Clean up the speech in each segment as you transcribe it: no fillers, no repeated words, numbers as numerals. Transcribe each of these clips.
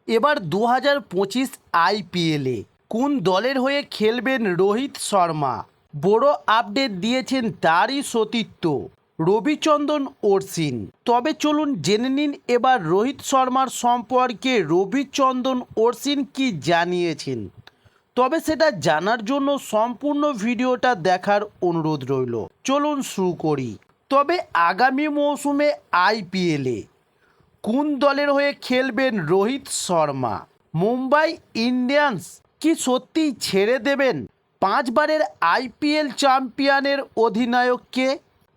এবার 2025 আইপিএলে কোন দলের হয়ে খেলবেন রোহিত শর্মা? বড় আপডেট দিয়েছেন তারই সতীর্থ রবিচন্দ্রন অশ্বিন। তবে চলুন জেনে নিন এবার রোহিত শর্মার সম্পর্কে রবিচন্দ্রন অশ্বিন কি জানিয়েছেন। তবে সেটা জানার জন্য সম্পূর্ণ ভিডিওটা দেখার অনুরোধ রইল। চলুন শুরু করি। তবে আগামী মৌসুমে আইপিএলে কোন দলের হয়ে খেলবেন রোহিত শর্মা? মুম্বাই ইন্ডিয়ান্স কি সত্যিই ছেড়ে দেবেন 5 বারের আইপিএল চ্যাম্পিয়নের অধিনায়ককে?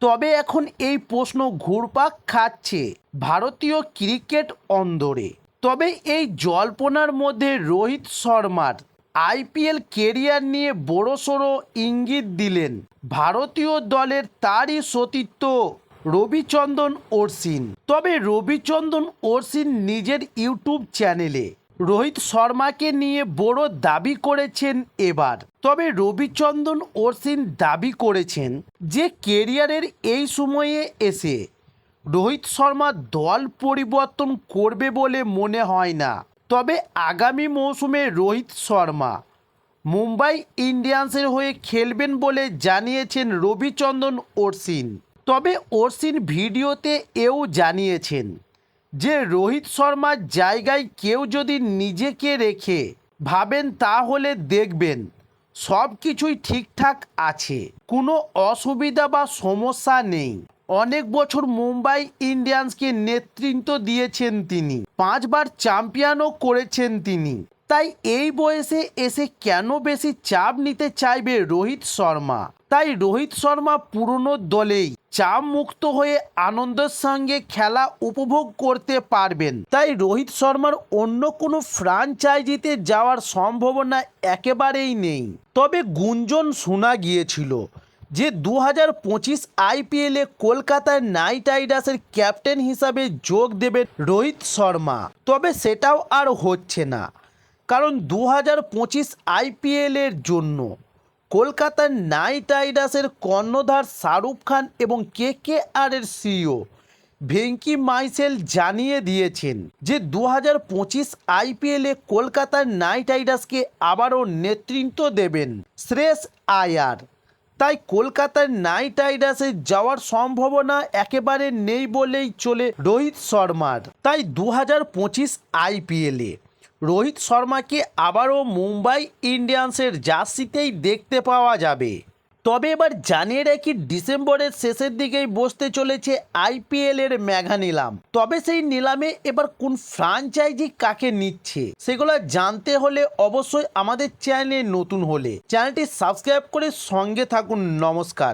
তবে এখন এই প্রশ্ন ঘুরপাক খাচ্ছে ভারতীয় ক্রিকেট অন্দরে। তবে এই জল্পনার মধ্যে রোহিত শর্মার আইপিএল কেরিয়ার নিয়ে বড়সড় ইঙ্গিত দিলেন ভারতীয় দলের তারই সতীর্থ রবিচন্দ্রন অশ্বিন। তবে রবিচন্দ্রন অশ্বিন নিজের ইউটিউব চ্যানেলে রোহিত শর্মাকে নিয়ে বড় দাবি করেছেন এবার। তবে রবিচন্দ্রন অশ্বিন দাবি করেছেন যে কেরিয়ারের এই সময়ে এসে রোহিত শর্মা দল পরিবর্তন করবে বলে মনে হয় না। তবে আগামী মৌসুমে রোহিত শর্মা মুম্বাই ইন্ডিয়ান্সের হয়ে খেলবেন বলে জানিয়েছেন রবিচন্দ্রন অশ্বিন। তবে অশ্বিন ভিডিওতে এও জানিয়েছেন যে রোহিত শর্মার জায়গায় কেউ যদি নিজেকে রেখে ভাবেন তাহলে দেখবেন সব কিছুই ঠিকঠাক আছে, কোনো অসুবিধা বা সমস্যা নেই। অনেক বছর মুম্বাই ইন্ডিয়ান্সকে নেতৃত্ব দিয়েছেন তিনি, 5 বার চ্যাম্পিয়নও করেছেন তিনি। তাই এই বয়সে এসে কেন বেশি চাপ নিতে চাইবে রোহিত শর্মা? তাই রোহিত শর্মা পুরনো দলেই চাপ মুক্ত হয়ে আনন্দের সঙ্গে খেলা উপভোগ করতে পারবেন। তাই রোহিত শর্মার অন্য কোনো ফ্র্যাঞ্চাইজিতে যাওয়ার সম্ভাবনা একেবারেই নেই। তবে গুঞ্জন শোনা গিয়েছিল যে 2025 আইপিএলে কলকাতা নাইট রাইডার্সের ক্যাপ্টেন হিসাবে যোগ দেবেন রোহিত শর্মা। তবে সেটাও আর হচ্ছে না, কারণ 2025 আইপিএলের জন্য কলকাতা নাইট রাইডার্সের কর্ণধার শাহরুখ খান এবং কেকেআরের সিইও ভেঙ্কি মাইসেল জানিয়ে দিয়েছেন যে 2025 আইপিএলে কলকাতা নাইট রাইডার্সকে আবারও নেতৃত্ব দেবেন শ্রেয়স আয়ার। তাই কলকাতার নাইট রাইডার্সে যাওয়ার সম্ভাবনা একেবারে নেই বলেই চলে রোহিত শর্মার। তাই 2025 আইপিএলে রোহিত শর্মাকে আবারও মুম্বাই ইন্ডিয়ান্সের জার্সিতেই দেখতে পাওয়া যাবে। তবে এবার জানিয়ে রাখি ডিসেম্বরের শেষের দিকেই বসতে চলেছে আইপিএলের মেগা নিলাম। তবে সেই নিলামে এবার কোন ফ্র্যাঞ্চাইজি কাকে নিচ্ছে সেগুলো জানতে হলে অবশ্যই আমাদের চ্যানেলে নতুন হলে চ্যানেলটি সাবস্ক্রাইব করে সঙ্গে থাকুন। নমস্কার।